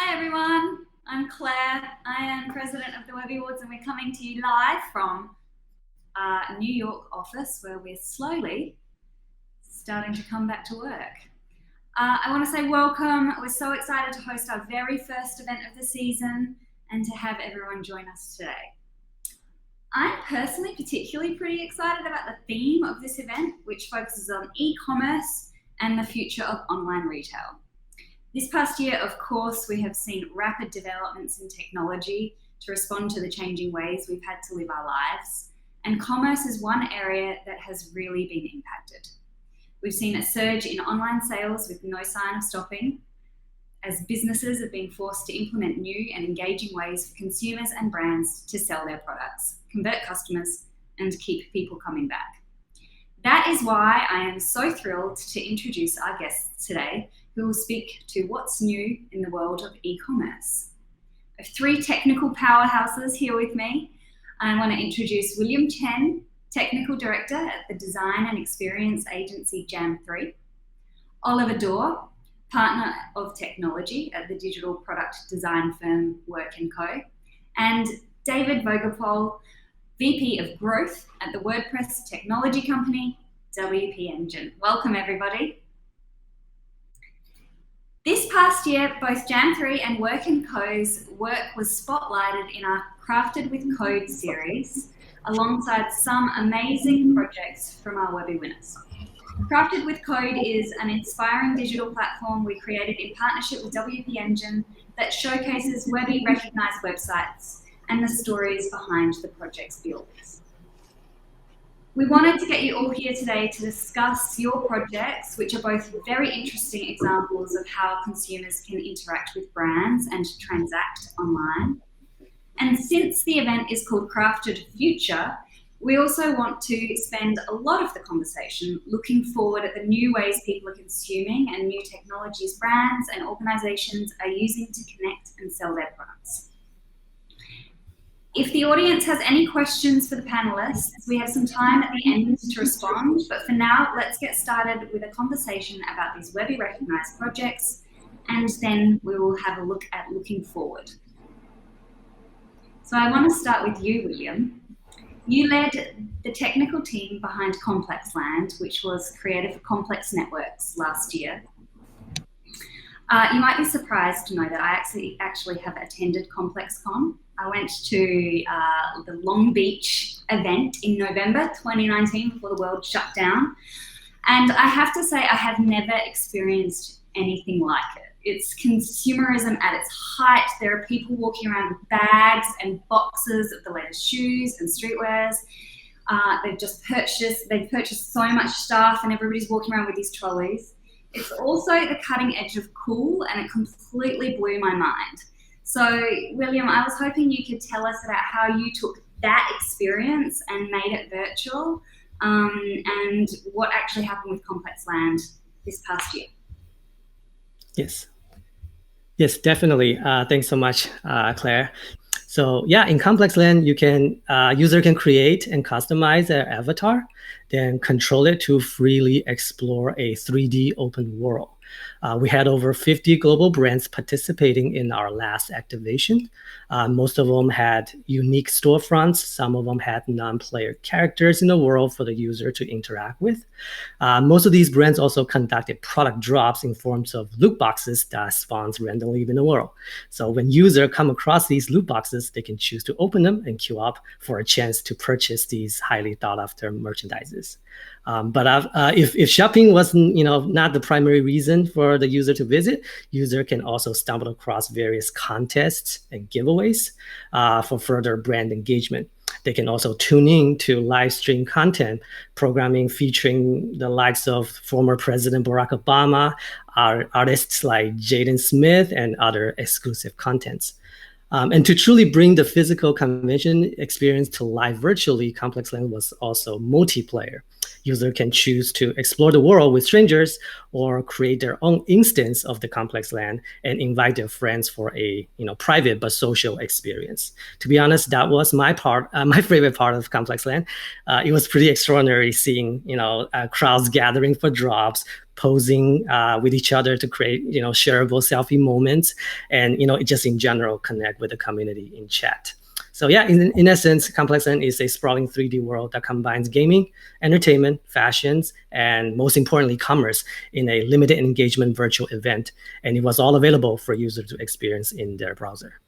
Hi everyone, I'm Claire. I am president of the Webby Awards and we're coming to you live from our New York office where we're slowly starting to come back to work. I want to say welcome. We're so excited to host our very first event of the season and to have everyone join us today. I'm personally particularly pretty excited about the theme of this event, which focuses on e-commerce and the future of online retail. This past year, of course, we have seen rapid developments in technology to respond to the changing ways we've had to live our lives, and commerce is one area that has really been impacted. We've seen a surge in online sales with no sign of stopping, as businesses have been forced to implement new and engaging ways for consumers and brands to sell their products, convert customers, and keep people coming back. That is why I am so thrilled to introduce our guests today, who will speak to what's new in the world of e-commerce. I have three technical powerhouses here with me. I want to introduce William Chen, Technical Director at the Design and Experience Agency Jam3, Oliver Dore, Partner of Technology at the digital product design firm Work & Co, and David Vogelpohl, VP of Growth at the WordPress technology company WP Engine. Welcome everybody. This past year, both Jam3 and Work & Co.'s work was spotlighted in our Crafted with Code series, alongside some amazing projects from our Webby winners. Crafted with Code is an inspiring digital platform we created in partnership with WP Engine that showcases Webby recognized websites and the stories behind the project's builds. We wanted to get you all here today to discuss your projects, which are both very interesting examples of how consumers can interact with brands and transact online. And since the event is called Crafted Future, we also want to spend a lot of the conversation looking forward at the new ways people are consuming and new technologies brands and organizations are using to connect and sell their products. If the audience has any questions for the panelists, we have some time at the end to respond, but for now, let's get started with a conversation about these Webby recognized projects, and then we will have a look at looking forward. So I want to start with you, William. You led the technical team behind Complexland, which was created for Complex Networks last year. You might be surprised to know that I actually have attended ComplexCon. I went to the Long Beach event in November 2019 before the world shut down. And I have to say, I have never experienced anything like it. It's consumerism at its height. There are people walking around with bags and boxes of the latest shoes and streetwears. They've purchased so much stuff and everybody's walking around with these trolleys. It's also the cutting edge of cool, and it completely blew my mind. So, William, I was hoping you could tell us about how you took that experience and made it virtual, and what actually happened with Complexland this past year. Yes, definitely. Thanks so much, Claire. So yeah, in Complexland, user can create and customize their avatar, then control it to freely explore a 3D open world. We had over 50 global brands participating in our last activation. Most of them had unique storefronts. Some of them had non-player characters in the world for the user to interact with. Most of these brands also conducted product drops in forms of loot boxes that spawns randomly in the world. So when users come across these loot boxes, they can choose to open them and queue up for a chance to purchase these highly thought after merchandises. But if shopping wasn't, not the primary reason for the user to visit, user can also stumble across various contests and giveaways for further brand engagement. They can also tune in to live stream content, programming featuring the likes of former President Barack Obama, artists like Jaden Smith, and other exclusive contents. And to truly bring the physical convention experience to life virtually, Complexland was also multiplayer. Users can choose to explore the world with strangers or create their own instance of the Complexland and invite their friends for a private but social experience. To be honest, that was my favorite part of Complexland. It was pretty extraordinary seeing crowds gathering for drops, posing with each other to create shareable selfie moments, and just in general connect with the community in chat. So yeah, in essence, Complexland is a sprawling 3D world that combines gaming, entertainment, fashions, and most importantly, commerce in a limited engagement virtual event. And it was all available for users to experience in their browser.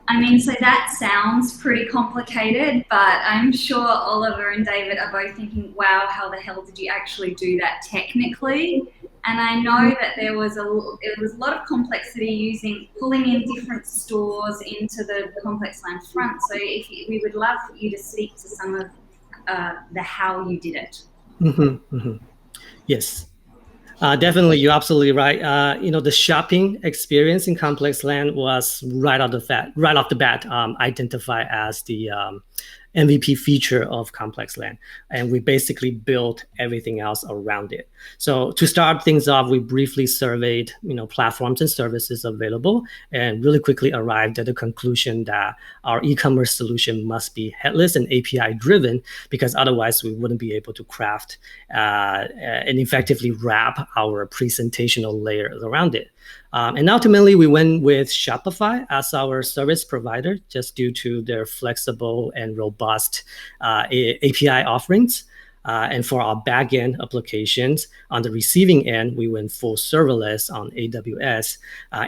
I mean, so that sounds pretty complicated, but I'm sure Oliver and David are both thinking, wow, how the hell did you actually do that technically? And I know that there was a lot of complexity pulling in different stores into the Complexland front. So we would love for you to speak to some of the how you did it. Yes. Definitely, you're absolutely right. The shopping experience in Complexland was right off the bat identified as the MVP feature of Complexland, and we basically built everything else around it. So to start things off, we briefly surveyed platforms and services available, and really quickly arrived at the conclusion that our e-commerce solution must be headless and API driven, because otherwise we wouldn't be able to craft and effectively wrap our presentational layers around it. And ultimately, we went with Shopify as our service provider, just due to their flexible and robust API offerings. And for our backend applications, on the receiving end, we went full serverless on AWS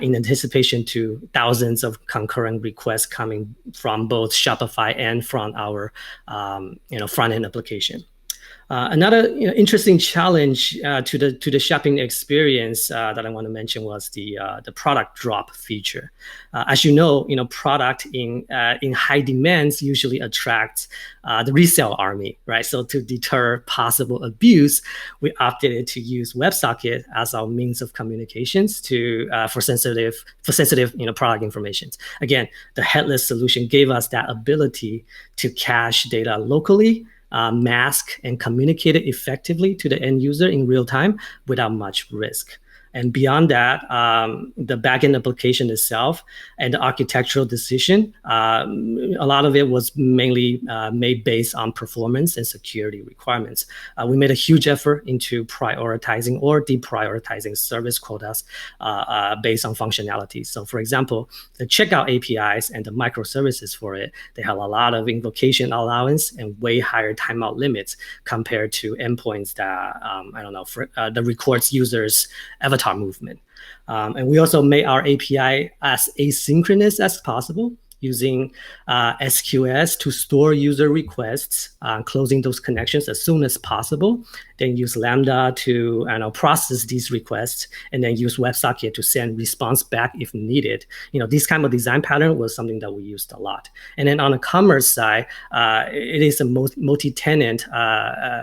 in anticipation to thousands of concurrent requests coming from both Shopify and from our front-end application. Another interesting challenge to the shopping experience that I want to mention was the product drop feature. As you know, product in high demands usually attracts the resale army, right? So to deter possible abuse, we opted to use WebSocket as our means of communications for sensitive product information. Again, the headless solution gave us that ability to cache data locally, mask and communicate it effectively to the end user in real time without much risk. And beyond that, the backend application itself and the architectural decision, a lot of it was mainly made based on performance and security requirements. We made a huge effort into prioritizing or deprioritizing service quotas based on functionality. So for example, the checkout APIs and the microservices for it, they have a lot of invocation allowance and way higher timeout limits compared to endpoints that, that records users' avatar movement. And we also made our API as asynchronous as possible, using SQS to store user requests, closing those connections as soon as possible, then use Lambda to process these requests, and then use WebSocket to send response back if needed. This kind of design pattern was something that we used a lot. And then on the commerce side, it is a multi-tenant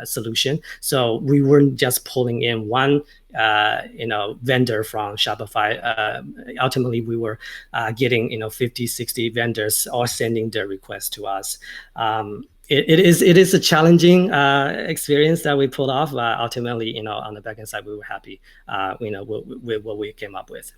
solution. So we weren't just pulling in one vendor from Shopify. Ultimately, we were getting 50, 60 vendors all sending their requests to us. It is a challenging experience that we pulled off. Ultimately, on the backend side, we were happy, with what we came up with.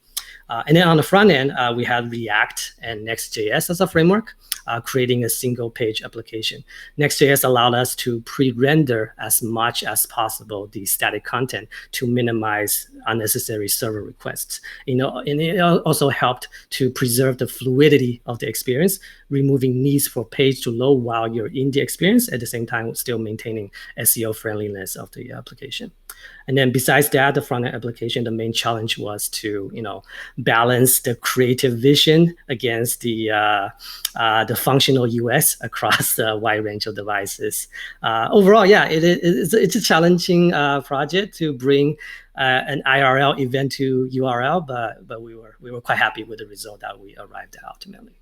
And then on the front end, we had React and Next.js as a framework, creating a single page application. Next.js allowed us to pre-render as much as possible the static content to minimize unnecessary server requests. And it also helped to preserve the fluidity of the experience, removing needs for page to load while you're in the experience, at the same time still maintaining SEO friendliness of the application. And then besides that, the front-end application, the main challenge was to, balance the creative vision against the functional UX across a wide range of devices. Overall, yeah, it's a challenging project to bring an IRL event to URL, but we were quite happy with the result that we arrived at ultimately.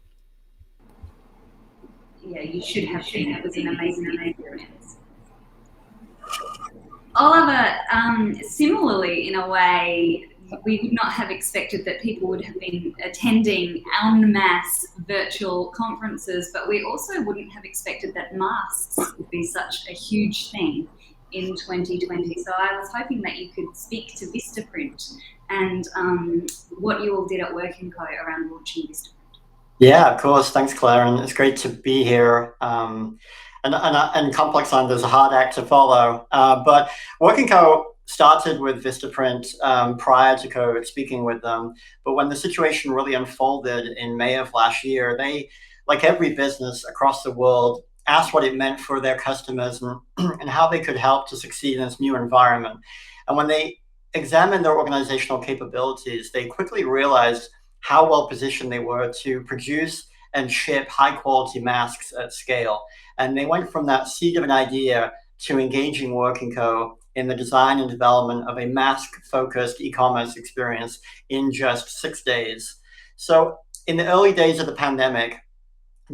Yeah, you should have seen it. It was an amazing experience. Oliver, similarly, in a way, we would not have expected that people would have been attending en masse virtual conferences, but we also wouldn't have expected that masks would be such a huge thing in 2020. So I was hoping that you could speak to Vistaprint and what you all did at Work & Co around launching Vistaprint. Yeah, of course. Thanks, Claire, and it's great to be here. And Complexland is a hard act to follow. But Work & Co started with Vistaprint prior to COVID, speaking with them. But when the situation really unfolded in May of last year, they, like every business across the world, asked what it meant for their customers and how they could help to succeed in this new environment. And when they examined their organizational capabilities, they quickly realized how well positioned they were to produce and ship high quality masks at scale. And they went from that seed of an idea to engaging Work & Co in the design and development of a mask-focused e-commerce experience in just 6 days. So in the early days of the pandemic,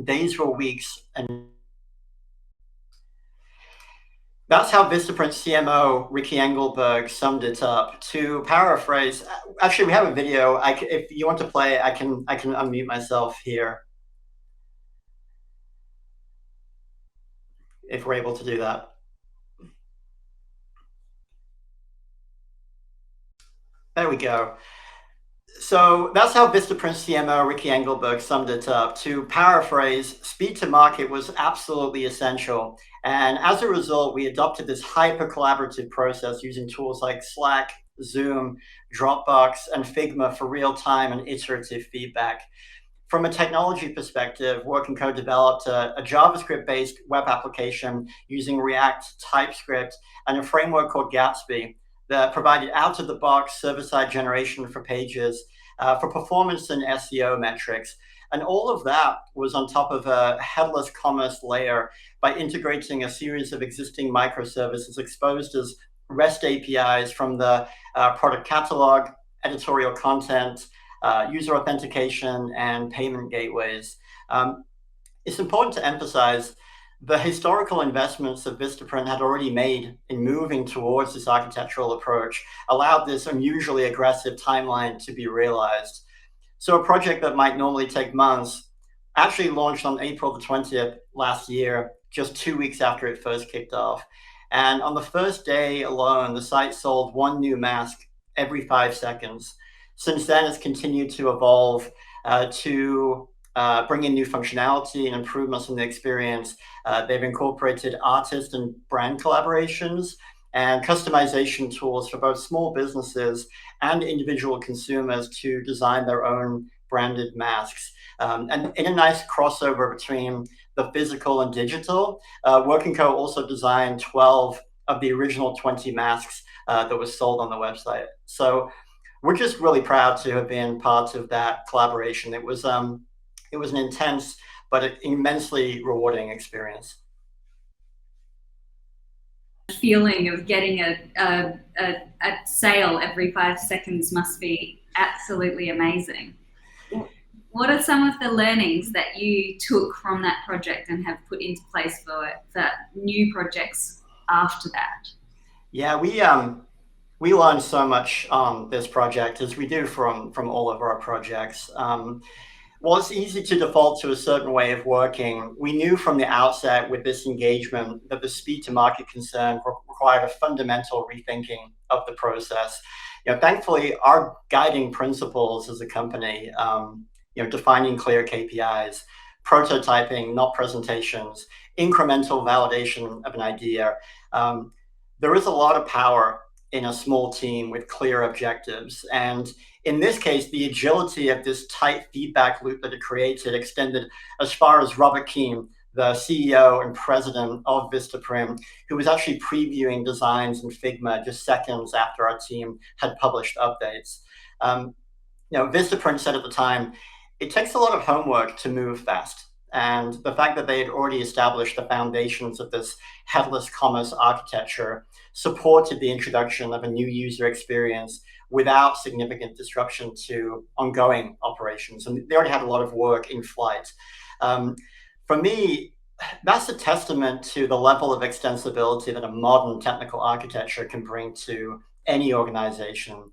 days were weeks, and that's how Vistaprint CMO Ricky Engelberg summed it up. To paraphrase, actually, we have a video. If you want to play, I can unmute myself here, if we're able to do that. There we go. So that's how Vistaprint CMO Ricky Engelberg summed it up. To paraphrase, speed to market was absolutely essential. And as a result, we adopted this hyper collaborative process using tools like Slack, Zoom, Dropbox, and Figma for real-time and iterative feedback. From a technology perspective, Work & Co developed a JavaScript-based web application using React, TypeScript, and a framework called Gatsby that provided out-of-the-box server-side generation for pages for performance and SEO metrics. And all of that was on top of a headless commerce layer by integrating a series of existing microservices exposed as REST APIs from the product catalog, editorial content, user authentication, and payment gateways. It's important to emphasize the historical investments that Vistaprint had already made in moving towards this architectural approach allowed this unusually aggressive timeline to be realized. So a project that might normally take months actually launched on April the 20th last year, just 2 weeks after it first kicked off. And on the first day alone, the site sold one new mask every 5 seconds. Since then, it's continued to evolve to bring in new functionality and improvements in the experience. They've incorporated artist and brand collaborations and customization tools for both small businesses and individual consumers to design their own branded masks. And in a nice crossover between the physical and digital, Work & Co also designed 12 of the original 20 masks that was sold on the website. So we're just really proud to have been part of that collaboration. It was an intense but immensely rewarding experience. Feeling of getting a sale every 5 seconds must be absolutely amazing. What are some of the learnings that you took from that project and have put into place for new projects after that? Yeah, we learned so much on this project, as we do from all of our projects. Well, it's easy to default to a certain way of working. We knew from the outset with this engagement that the speed to market concern required a fundamental rethinking of the process. Thankfully, our guiding principles as a company, defining clear KPIs, prototyping, not presentations, incremental validation of an idea. There is a lot of power in a small team with clear objectives. And in this case, the agility of this tight feedback loop that it created extended as far as Robert Keane, the CEO and president of Vistaprint, who was actually previewing designs in Figma just seconds after our team had published updates. Vistaprint said at the time, it takes a lot of homework to move fast. And the fact that they had already established the foundations of this headless commerce architecture supported the introduction of a new user experience without significant disruption to ongoing operations. And they already had a lot of work in flight. For me, that's a testament to the level of extensibility that a modern technical architecture can bring to any organization.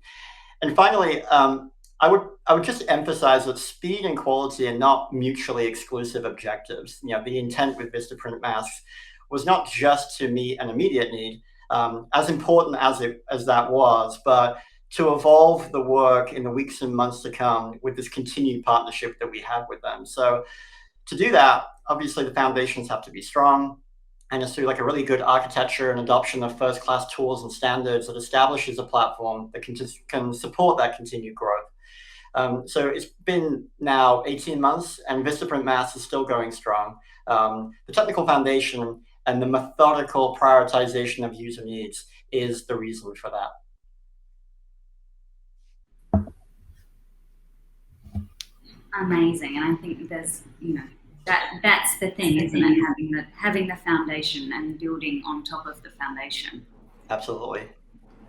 And finally, I would just emphasize that speed and quality are not mutually exclusive objectives. The intent with Vistaprint masks was not just to meet an immediate need, as important as that was, but to evolve the work in the weeks and months to come with this continued partnership that we have with them. So to do that, obviously the foundations have to be strong, and it's through like a really good architecture and adoption of first-class tools and standards that establishes a platform that can support that continued growth. So it's been now 18 months, and Vistaprint Mass is still going strong. The technical foundation and the methodical prioritization of user needs is the reason for that. Amazing, and I think there's, that's the thing, isn't it? Having the foundation and building on top of the foundation. Absolutely.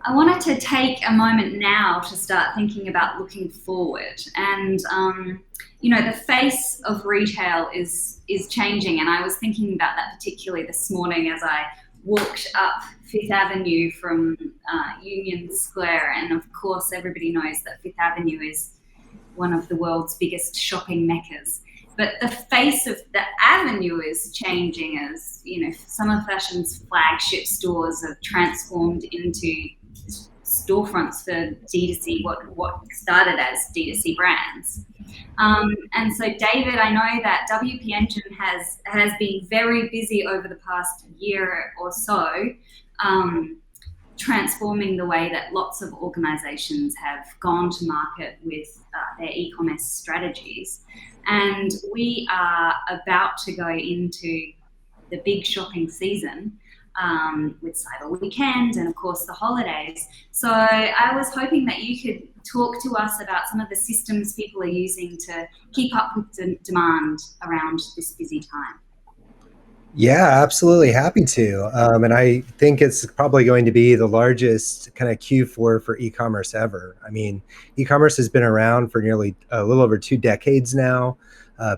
I wanted to take a moment now to start thinking about looking forward, and the face of retail is changing, and I was thinking about that particularly this morning as I walked up Fifth Avenue from Union Square, and of course everybody knows that Fifth Avenue is one of the world's biggest shopping meccas. But the face of the avenue is changing as, Summer Fashion's flagship stores have transformed into storefronts for D2C, what started as D2C brands. And so, David, I know that WP Engine has been very busy over the past year or so, transforming the way that lots of organizations have gone to market with their e-commerce strategies. And we are about to go into the big shopping season with Cyber Weekend and, of course, the holidays. So I was hoping that you could talk to us about some of the systems people are using to keep up with demand around this busy time. Yeah, absolutely. Happy to. And I think it's probably going to be the largest kind of Q4 for e-commerce ever. I mean, e-commerce has been around for nearly a little over 2 decades now.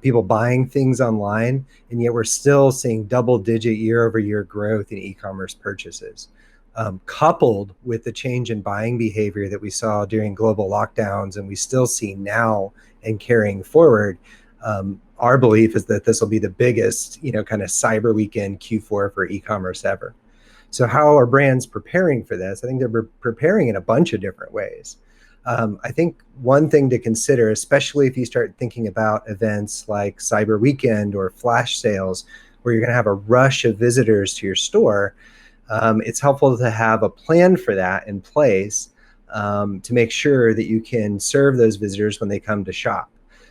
People buying things online, and yet we're still seeing double-digit year-over-year growth in e-commerce purchases. Coupled with the change in buying behavior that we saw during global lockdowns, and we still see now and carrying forward, our belief is that this will be the biggest, kind of Cyber Weekend Q4 for e-commerce ever. So how are brands preparing for this? I think they're preparing in a bunch of different ways. I think one thing to consider, especially if you start thinking about events like Cyber Weekend or flash sales, where you're going to have a rush of visitors to your store, it's helpful to have a plan for that in place to make sure that you can serve those visitors when they come to shop.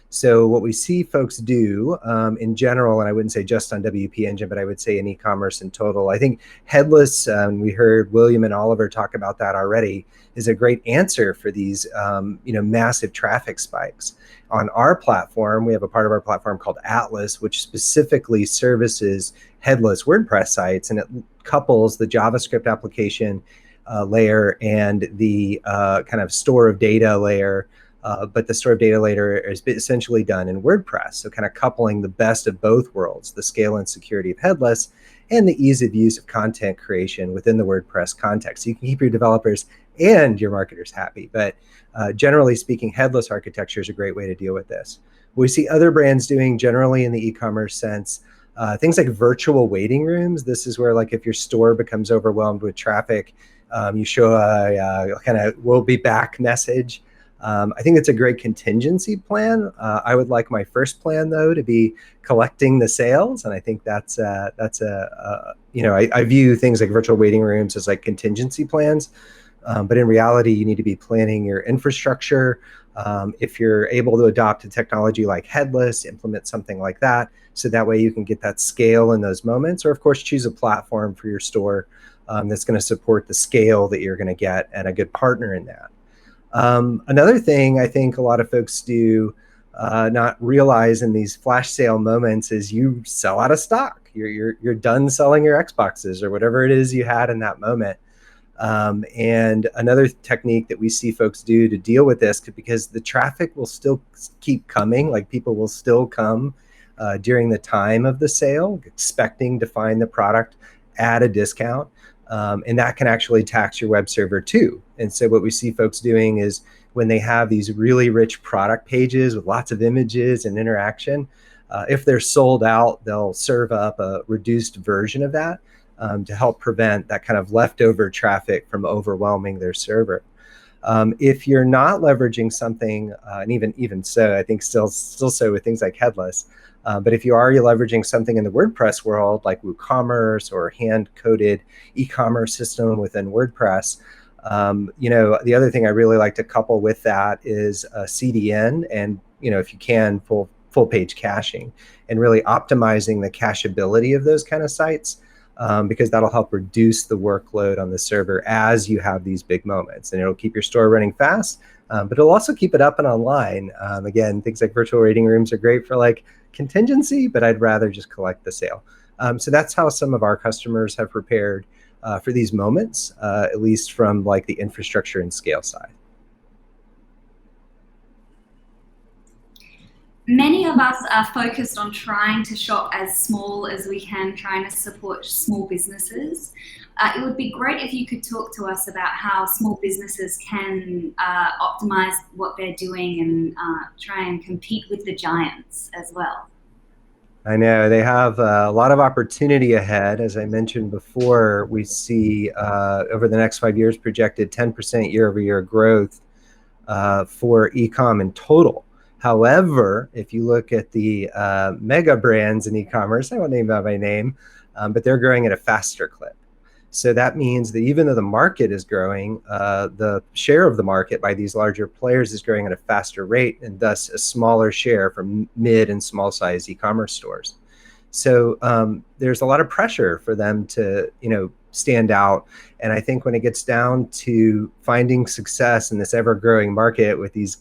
So what we see folks do in general, and I wouldn't say just on WP Engine, but I would say in e-commerce in total, I think Headless, we heard William and Oliver talk about that already, is a great answer for these massive traffic spikes. On our platform, we have a part of our platform called Atlas, which specifically services headless WordPress sites, and it couples the JavaScript application layer and the kind of store of data layer. But the store of data layer is essentially done in WordPress. So kind of coupling the best of both worlds, the scale and security of headless and the ease of use of content creation within the WordPress context. So you can keep your developers and your marketers happy. But generally speaking, headless architecture is a great way to deal with this. We see other brands doing generally in the e-commerce sense, things like virtual waiting rooms. This is where, like, if your store becomes overwhelmed with traffic, you show a kind of "we'll be back" message. I think it's a great contingency plan. I would like my first plan, though, to be collecting the sales, and I think that's I view things like virtual waiting rooms as like contingency plans, but in reality, you need to be planning your infrastructure. If you're able to adopt a technology like Headless, implement something like that, so that way you can get that scale in those moments, or of course choose a platform for your store that's going to support the scale that you're going to get and a good partner in that. Another thing I think a lot of folks do not realize in these flash sale moments is you sell out of stock. You're done selling your Xboxes or whatever it is you had in that moment. And another technique that we see folks do to deal with this, because the traffic will still keep coming, like people will still come during the time of the sale, expecting to find the product at a discount. And that can actually tax your web server too. And so what we see folks doing is when they have these really rich product pages with lots of images and interaction, if they're sold out, they'll serve up a reduced version of that to help prevent that kind of leftover traffic from overwhelming their server. If you're not leveraging something, and even so, I think still so with things like Headless, but if you're leveraging something in the WordPress world like WooCommerce or hand-coded e-commerce system within WordPress, the other thing I really like to couple with that is a CDN and, if you can, full page caching, and really optimizing the cacheability of those kind of sites, because that'll help reduce the workload on the server as you have these big moments, and it'll keep your store running fast, but it'll also keep it up and online. Again, things like virtual waiting rooms are great for like contingency, but I'd rather just collect the sale. So that's how some of our customers have prepared for these moments, at least from like the infrastructure and scale side. Many of us are focused on trying to shop as small as we can, trying to support small businesses. It would be great if you could talk to us about how small businesses can optimize what they're doing and try and compete with the giants as well. I know they have a lot of opportunity ahead. As I mentioned before, we see over the next 5 years projected 10% year-over-year growth for e-com in total. However, if you look at the mega brands in e-commerce, I won't name them by name, but they're growing at a faster clip. So that means that even though the market is growing, the share of the market by these larger players is growing at a faster rate, and thus a smaller share from mid and small size e-commerce stores. So there's a lot of pressure for them to, stand out. And I think when it gets down to finding success in this ever-growing market with these,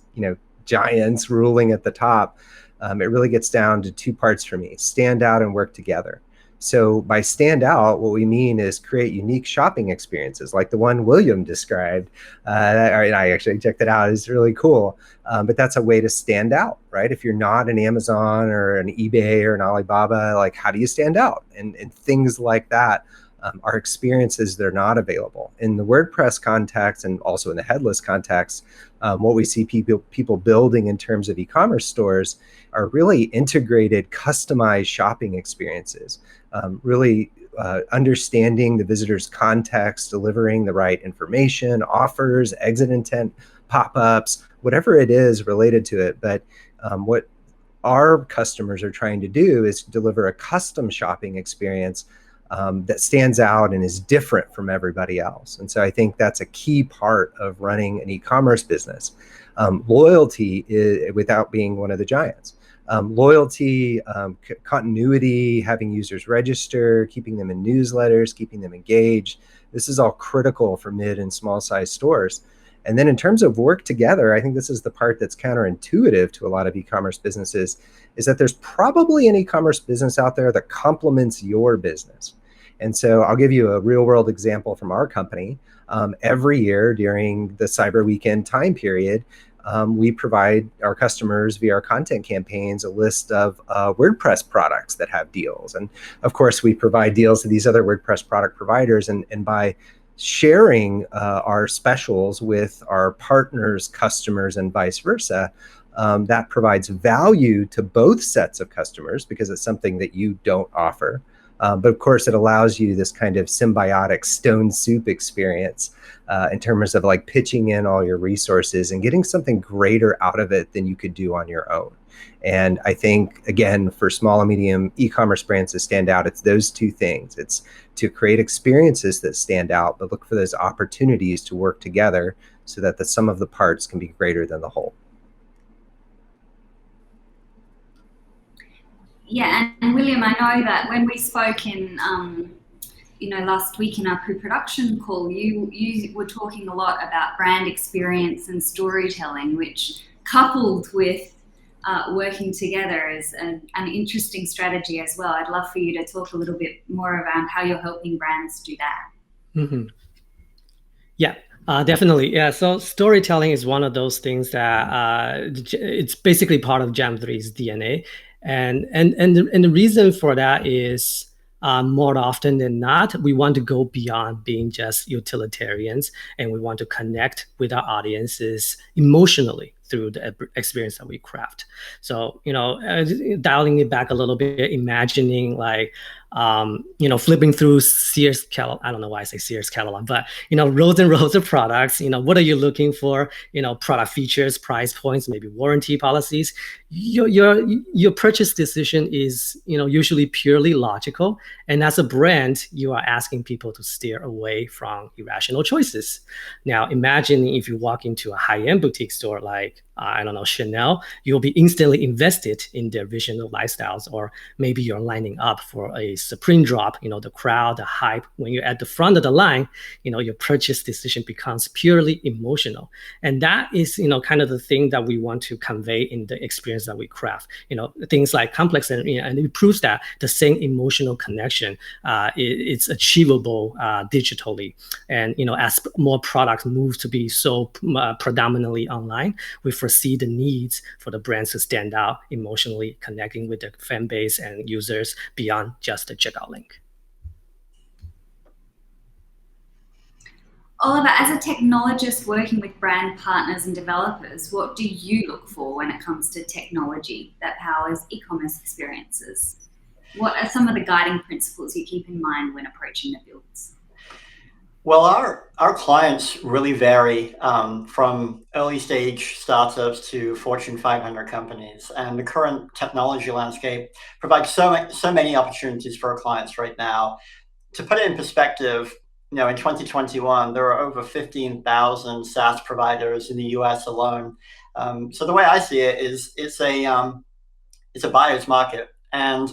giants ruling at the top, it really gets down to two parts for me: stand out and work together. So by stand out, what we mean is create unique shopping experiences like the one William described. I actually checked it out. It's really cool. But that's a way to stand out, right? If you're not an Amazon or an eBay or an Alibaba, like how do you stand out? And things like that are experiences that are not available. In the WordPress context and also in the Headless context, what we see people building in terms of e-commerce stores are really integrated, customized shopping experiences, really understanding the visitor's context, delivering the right information, offers, exit intent, pop-ups, whatever it is related to it. But what our customers are trying to do is deliver a custom shopping experience that stands out and is different from everybody else. And so I think that's a key part of running an e-commerce business. Loyalty is, without being one of the giants. Loyalty, continuity, having users register, keeping them in newsletters, keeping them engaged. This is all critical for mid and small size stores. And then in terms of work together, I think this is the part that's counterintuitive to a lot of e-commerce businesses, is that there's probably an e-commerce business out there that complements your business. And so I'll give you a real world example from our company. Every year during the Cyber Weekend time period, we provide our customers via our content campaigns a list of WordPress products that have deals. And of course, we provide deals to these other WordPress product providers. And by sharing our specials with our partners, customers, and vice versa, that provides value to both sets of customers because it's something that you don't offer. But of course, it allows you this kind of symbiotic stone soup experience in terms of like pitching in all your resources and getting something greater out of it than you could do on your own. And I think, again, for small and medium e-commerce brands to stand out, it's those two things. It's to create experiences that stand out, but look for those opportunities to work together so that the sum of the parts can be greater than the whole. Yeah, and William, I know that when we spoke in, last week in our pre-production call, you were talking a lot about brand experience and storytelling, which coupled with working together is an interesting strategy as well. I'd love for you to talk a little bit more around how you're helping brands do that. Mm-hmm. Yeah. Definitely. Yeah. So storytelling is one of those things that it's basically part of Jam3's DNA. And the reason for that is more often than not, we want to go beyond being just utilitarians, and we want to connect with our audiences emotionally through the experience that we craft. So, dialing it back a little bit, imagining like, flipping through Sears catalog. I don't know why I say Sears catalog, but, rows and rows of products. What are you looking for? Product features, price points, maybe warranty policies. Your purchase decision is, usually purely logical. And as a brand, you are asking people to steer away from irrational choices. Now, imagine if you walk into a high-end boutique store like, I don't know, Chanel, you'll be instantly invested in their vision of lifestyles. Or maybe you're lining up for a Supreme drop, the crowd, the hype. When you're at the front of the line, your purchase decision becomes purely emotional. And that is, kind of the thing that we want to convey in the experience that we craft. Things like Complexland, and it proves that the same emotional connection, it's achievable digitally. And, as more products move to be so predominantly online, we foresee the needs for the brands to stand out emotionally, connecting with their fan base and users beyond just the checkout link. Oliver, as a technologist working with brand partners and developers, what do you look for when it comes to technology that powers e-commerce experiences? What are some of the guiding principles you keep in mind when approaching the builds? Well, our clients really vary from early stage startups to Fortune 500 companies, and the current technology landscape provides so many opportunities for our clients right now. To put it in perspective, in 2021, there are over 15,000 SaaS providers in the US alone. So the way I see it is it's a buyer's market, and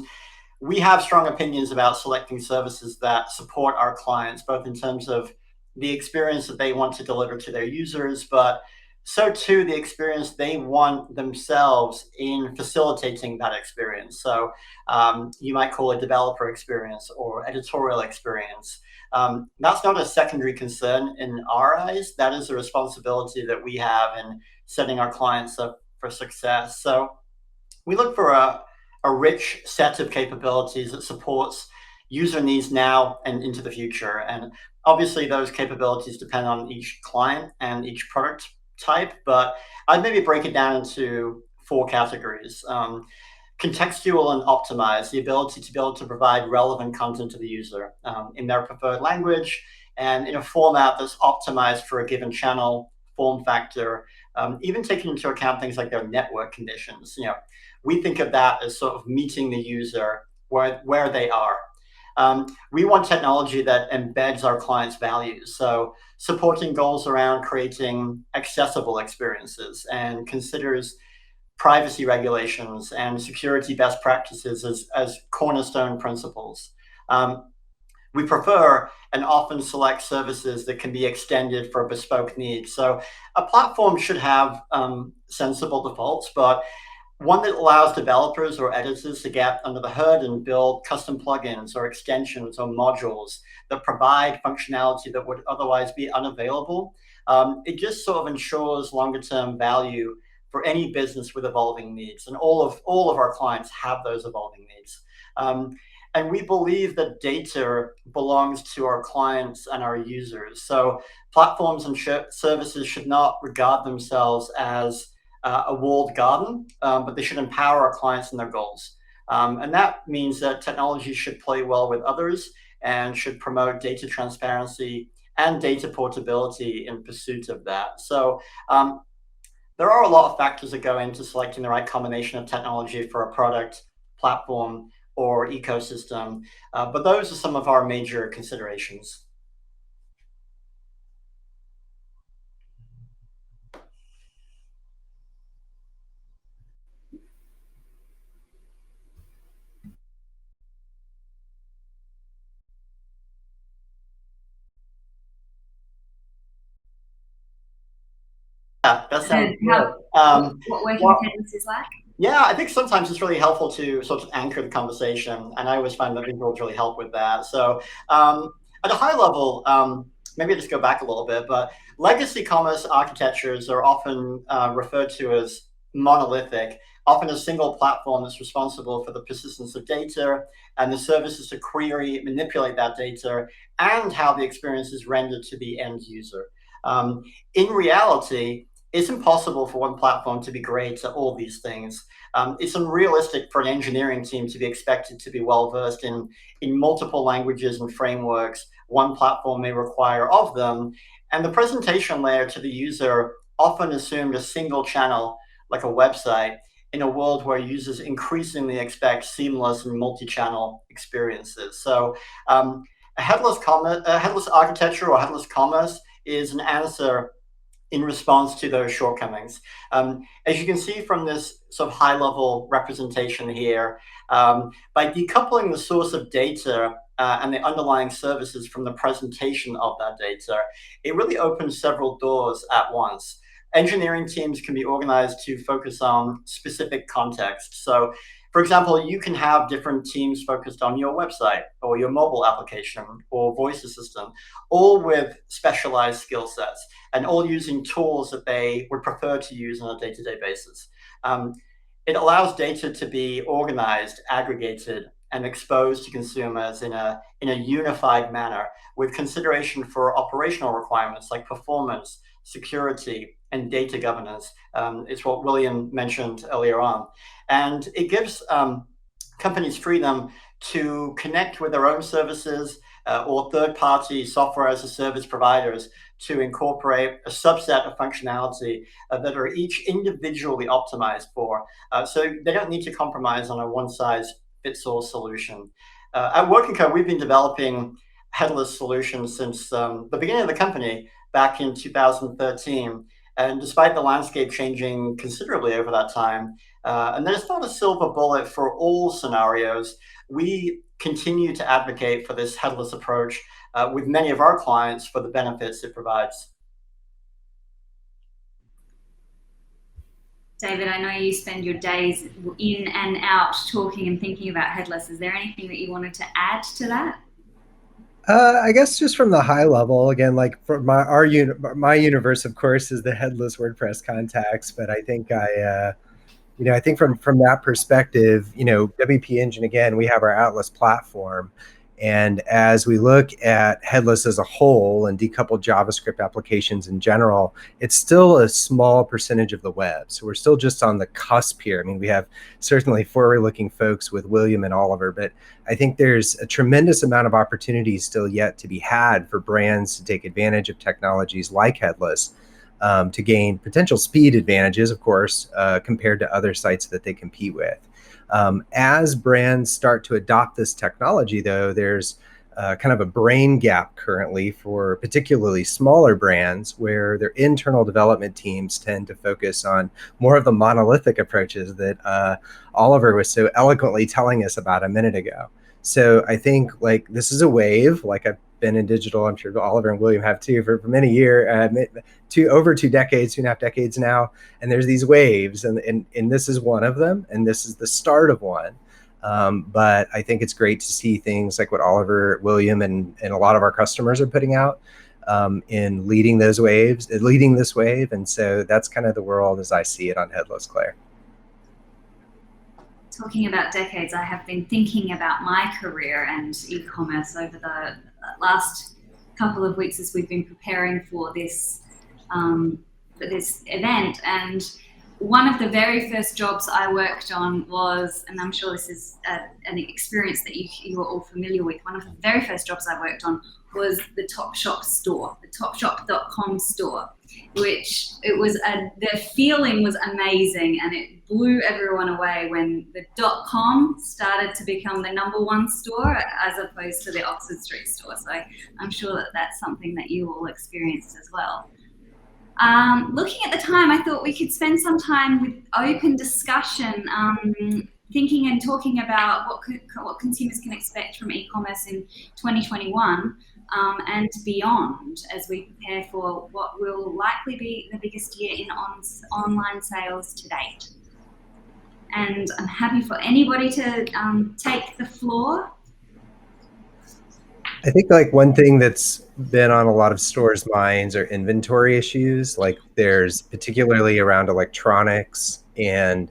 we have strong opinions about selecting services that support our clients, both in terms of the experience that they want to deliver to their users, but so too the experience they want themselves in facilitating that experience. So you might call it developer experience or editorial experience. That's not a secondary concern in our eyes. That is a responsibility that we have in setting our clients up for success. So we look for a rich set of capabilities that supports user needs now and into the future. And obviously those capabilities depend on each client and each product type, but I'd maybe break it down into 4 categories. Contextual and optimized, the ability to be able to provide relevant content to the user in their preferred language and in a format that's optimized for a given channel, form factor, even taking into account things like their network conditions. We think of that as sort of meeting the user where they are. We want technology that embeds our clients' values. So supporting goals around creating accessible experiences and considers privacy regulations and security best practices as cornerstone principles. We prefer and often select services that can be extended for bespoke needs. So a platform should have sensible defaults, but one that allows developers or editors to get under the hood and build custom plugins or extensions or modules that provide functionality that would otherwise be unavailable. It just sort of ensures longer term value for any business with evolving needs. And all of our clients have those evolving needs. And we believe that data belongs to our clients and our users. So platforms and services should not regard themselves as a walled garden, but they should empower our clients in their goals. And that means that technology should play well with others and should promote data transparency and data portability in pursuit of that. So there are a lot of factors that go into selecting the right combination of technology for a product, platform, or ecosystem, but those are some of our major considerations. Yeah, that sounds good. What working with Headless is like? Yeah, I think sometimes it's really helpful to sort of anchor the conversation, and I always find that visuals really help with that. So at a high level, maybe I'll just go back a little bit, but legacy commerce architectures are often referred to as monolithic, often a single platform that's responsible for the persistence of data and the services to query, manipulate that data, and how the experience is rendered to the end user. In reality, it's impossible for one platform to be great at all these things. It's unrealistic for an engineering team to be expected to be well-versed in multiple languages and frameworks one platform may require of them. And the presentation layer to the user often assumed a single channel, like a website, in a world where users increasingly expect seamless and multi-channel experiences. So a headless architecture or headless commerce is an answer in response to those shortcomings. As you can see from this sort of high-level representation here, by decoupling the source of data and the underlying services from the presentation of that data, it really opens several doors at once. Engineering teams can be organized to focus on specific contexts. So, for example, you can have different teams focused on your website or your mobile application or voice assistant, all with specialized skill sets and all using tools that they would prefer to use on a day-to-day basis. It allows data to be organized, aggregated, and exposed to consumers in a unified manner with consideration for operational requirements like performance, security, and data governance. It's what William mentioned earlier on. And it gives companies freedom to connect with their own services or third-party software as a service providers to incorporate a subset of functionality that are each individually optimized for. So they don't need to compromise on a one-size-fits-all solution. At Working Co, we've been developing headless solutions since the beginning of the company back in 2013. And despite the landscape changing considerably over that time, and there's not a silver bullet for all scenarios, we continue to advocate for this headless approach with many of our clients for the benefits it provides. David, I know you spend your days in and out talking and thinking about headless. Is there anything that you wanted to add to that? I guess just from the high level, again, like for my universe, of course, is the headless WordPress context. But I think I think from that perspective, WP Engine, again, we have our Atlas platform. And as we look at headless as a whole and decoupled JavaScript applications in general, it's still a small percentage of the web. So we're still just on the cusp here. I mean, we have certainly forward-looking folks with William and Oliver, but I think there's a tremendous amount of opportunities still yet to be had for brands to take advantage of technologies like headless to gain potential speed advantages, of course, compared to other sites that they compete with. As brands start to adopt this technology, though, there's kind of a brain gap currently for particularly smaller brands where their internal development teams tend to focus on more of the monolithic approaches that Oliver was so eloquently telling us about a minute ago. So I think like this is a wave, like I've been in digital, I'm sure Oliver and William have too, for many years, over 2 decades, 2.5 decades now. And there's these waves, and this is one of them, and this is the start of one. But I think it's great to see things like what Oliver, William, and a lot of our customers are putting out in leading this wave. And so that's kind of the world as I see it on Headless, Claire. Talking about decades, I have been thinking about my career and e-commerce over the last couple of weeks as we've been preparing for this event. And one of the very first jobs I worked on was, and I'm sure this is an experience that you are all familiar with, one of the very first jobs I worked on was the Topshop store, the Topshop.com store, which the feeling was amazing, and it blew everyone away when the .com started to become the #1 store as opposed to the Oxford Street store. So I'm sure that that's something that you all experienced as well. Looking at the time, I thought we could spend some time with open discussion, thinking and talking about what consumers can expect from e-commerce in 2021 and beyond as we prepare for what will likely be the biggest year in online sales to date. And I'm happy for anybody to take the floor. I think like one thing that's been on a lot of stores' minds are inventory issues. Like there's particularly around electronics and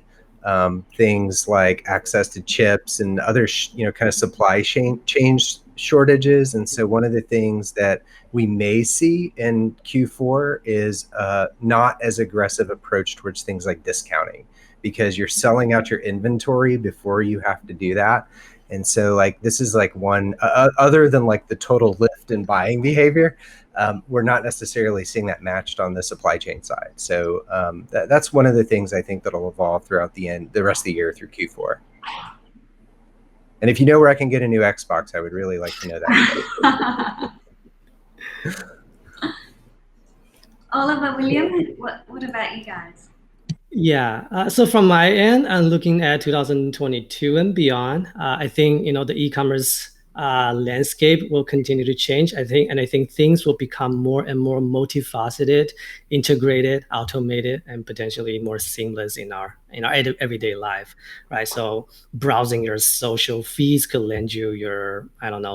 things like access to chips and other, kind of supply chain shortages. And so one of the things that we may see in Q4 is not as aggressive approach towards things like discounting, because you're selling out your inventory before you have to do that. And so like this is like one other than like the total lift in buying behavior, we're not necessarily seeing that matched on the supply chain side. So that's one of the things I think that'll evolve throughout the rest of the year through Q4. And if you know where I can get a new Xbox, I would really like to know that. Oliver, William, what about you guys? Yeah. So from my end, I'm looking at 2022 and beyond. I think the e-commerce landscape will continue to change. I think things will become more and more multifaceted, integrated, automated, and potentially more seamless in our everyday life, right? So browsing your social feeds could lend you your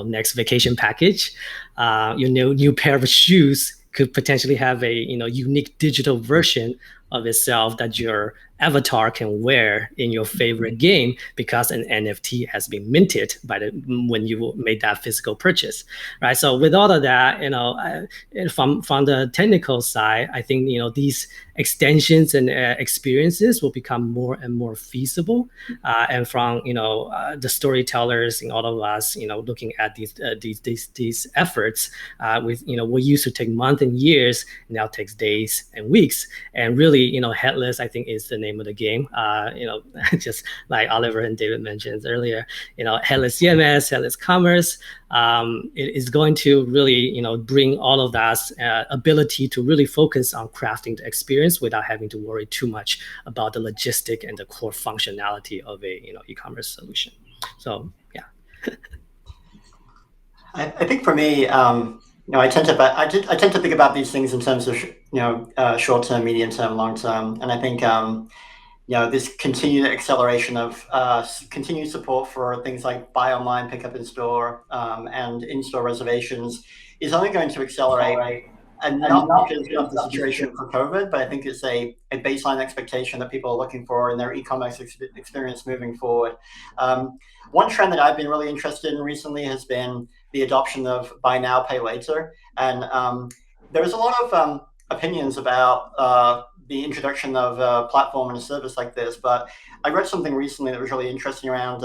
next vacation package. Your new pair of shoes could potentially have a unique digital version of itself that your avatar can wear in your favorite game because an NFT has been minted when you made that physical purchase, right? So with all of that, from the technical side, I think these extensions and experiences will become more and more feasible, and from the storytellers and all of us, looking at these efforts, with what used to take months and years now takes days and weeks, and really headless I think is the name of the game. Just like Oliver and David mentioned earlier, headless CMS, headless commerce, it is going to really bring all of that ability to really focus on crafting the experience without having to worry too much about the logistic and the core functionality of a e-commerce solution. So yeah. I think for me, I tend to think about these things in terms of short term, medium term, long term, and I think this continued acceleration of continued support for things like buy online, pick up in store, and in-store reservations is only going to accelerate, and not because of the situation for COVID, but I think it's a baseline expectation that people are looking for in their e-commerce experience moving forward. One trend that I've been really interested in recently has been the adoption of buy now, pay later. And there's a lot of opinions about the introduction of a platform and a service like this, but I read something recently that was really interesting around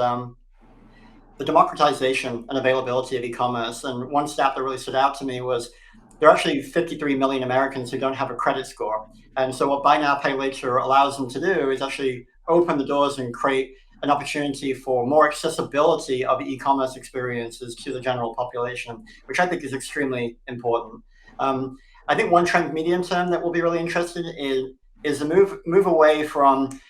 the democratization and availability of e-commerce. And one stat that really stood out to me was there are actually 53 million Americans who don't have a credit score. And so what buy now, pay later allows them to do is actually open the doors and create an opportunity for more accessibility of e-commerce experiences to the general population, which I think is extremely important. I think one trend medium term that we'll be really interested in is a move away from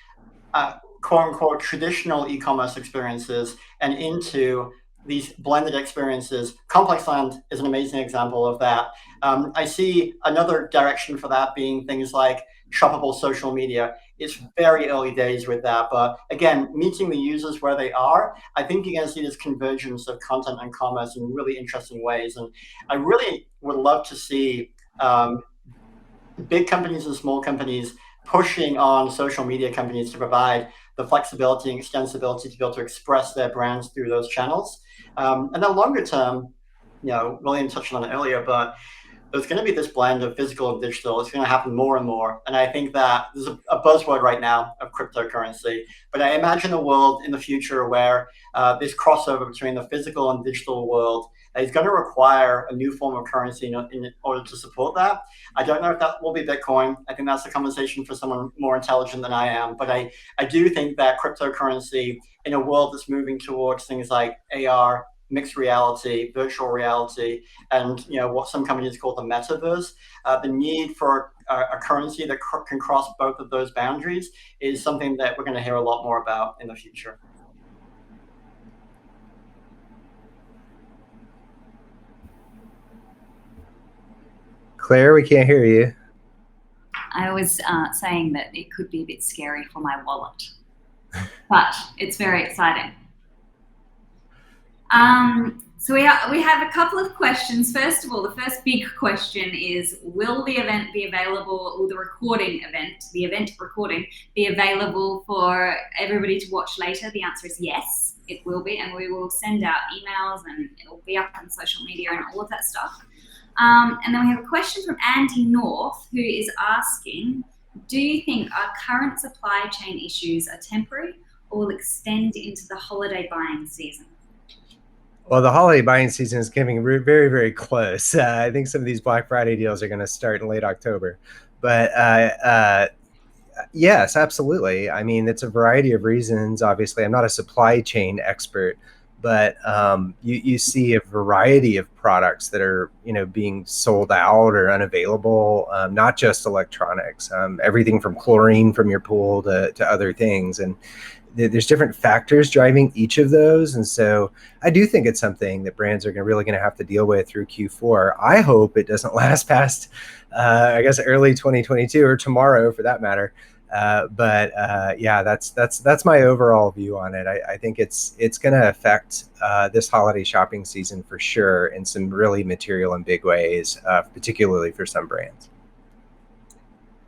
quote unquote traditional e-commerce experiences and into these blended experiences. Complexland is an amazing example of that. I see another direction for that being things like shoppable social media. It's very early days with that, but again, meeting the users where they are, I think you're going to see this convergence of content and commerce in really interesting ways. And I really would love to see big companies and small companies pushing on social media companies to provide the flexibility and extensibility to be able to express their brands through those channels. And then longer term, William touched on it earlier, but there's going to be this blend of physical and digital. It's going to happen more and more. And I think that there's a buzzword right now of cryptocurrency, but I imagine a world in the future where this crossover between the physical and digital world is going to require a new form of currency in order to support that. I don't know if that will be Bitcoin. I think that's a conversation for someone more intelligent than I am. But I do think that cryptocurrency in a world that's moving towards things like AR, mixed reality, virtual reality, and what some companies call the metaverse, the need for a currency that can cross both of those boundaries is something that we're going to hear a lot more about in the future. Claire, we can't hear you. I was saying that it could be a bit scary for my wallet, but it's very exciting. So we have a couple of questions. First of all, the first big question is, will the event be available, or the event recording be available for everybody to watch later? The answer is yes, it will be, and we will send out emails and it'll be up on social media and all of that stuff. And then we have a question from Andy North, who is asking, do you think our current supply chain issues are temporary or will extend into the holiday buying season? Well, the holiday buying season is getting very, very close. I think some of these Black Friday deals are going to start in late October. But yes, absolutely. I mean, it's a variety of reasons. Obviously, I'm not a supply chain expert, but you see a variety of products that are, being sold out or unavailable, not just electronics, everything from chlorine from your pool to other things. And there's different factors driving each of those. And so I do think it's something that brands are really going to have to deal with through Q4. I hope it doesn't last past, I guess, early 2022 or tomorrow for that matter. But yeah, that's my overall view on it. I think it's going to affect this holiday shopping season for sure in some really material and big ways, particularly for some brands.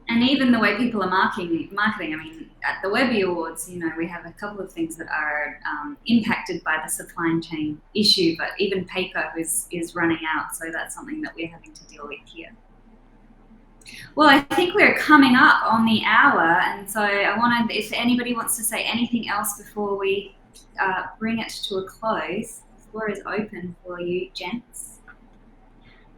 And even the way people are marketing. I mean, at the Webby Awards, we have a couple of things that are impacted by the supply chain issue, but even paper is running out, so that's something that we're having to deal with here. Well, I think we're coming up on the hour, and so I wanted, if anybody wants to say anything else before we bring it to a close, the floor is open for you, gents.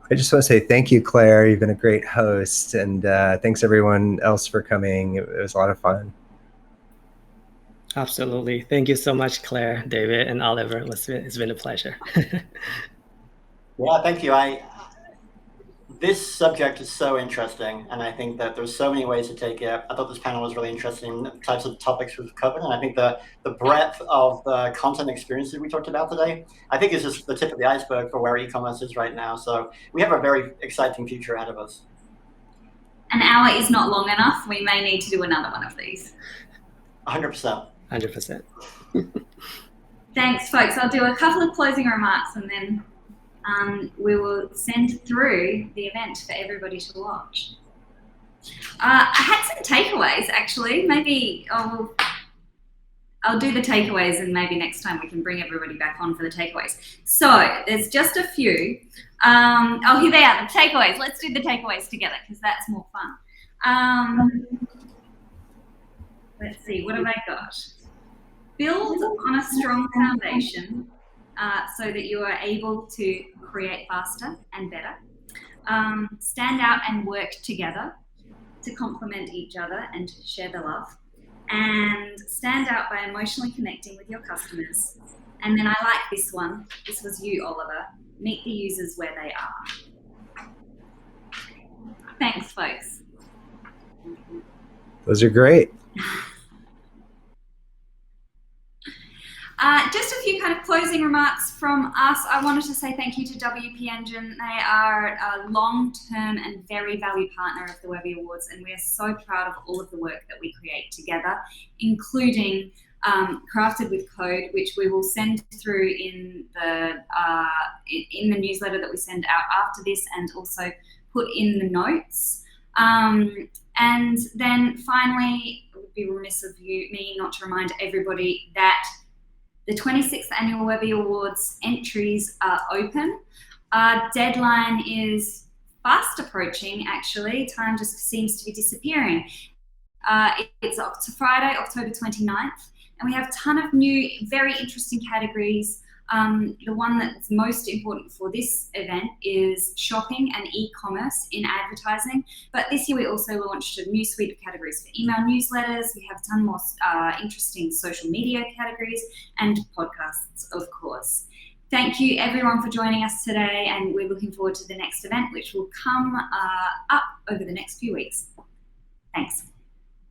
I just want to say thank you, Claire. You've been a great host, and thanks everyone else for coming. It was a lot of fun. Absolutely. Thank you so much, Claire, David, and Oliver. It's been a pleasure. Yeah, thank you. This subject is so interesting, and I think that there's so many ways to take it. I thought this panel was really interesting, the types of topics we've covered, and I think the breadth of the content experiences we talked about today, I think is just the tip of the iceberg for where e-commerce is right now. So we have a very exciting future ahead of us. An hour is not long enough. We may need to do another one of these. 100%. 100%. Thanks, folks. I'll do a couple of closing remarks and then we will send through the event for everybody to watch. I had some takeaways, actually. Maybe I'll do the takeaways, and maybe next time we can bring everybody back on for the takeaways. So there's just a few. Oh, here they are, the takeaways. Let's do the takeaways together because that's more fun. Let's see, what have I got? Build on a strong foundation so that you are able to create faster and better. Stand out and work together to complement each other and share the love. And stand out by emotionally connecting with your customers. And then I like this one. This was you, Oliver. Meet the users where they are. Thanks, folks. Those are great. Just a few kind of closing remarks from us. I wanted to say thank you to WP Engine. They are a long-term and very valued partner of the Webby Awards, and we are so proud of all of the work that we create together, including Crafted with Code, which we will send through in the newsletter that we send out after this, and also put in the notes. And then finally, it would be remiss of me not to remind everybody that the 26th Annual Webby Awards entries are open. Our deadline is fast approaching, actually. Time just seems to be disappearing. It's Friday, October 29th, and we have a ton of new, very interesting categories. The one that's most important for this event is shopping and e-commerce in advertising. But this year we also launched a new suite of categories for email newsletters. We have a ton more interesting social media categories and podcasts, of course. Thank you everyone for joining us today, and we're looking forward to the next event, which will come up over the next few weeks. Thanks.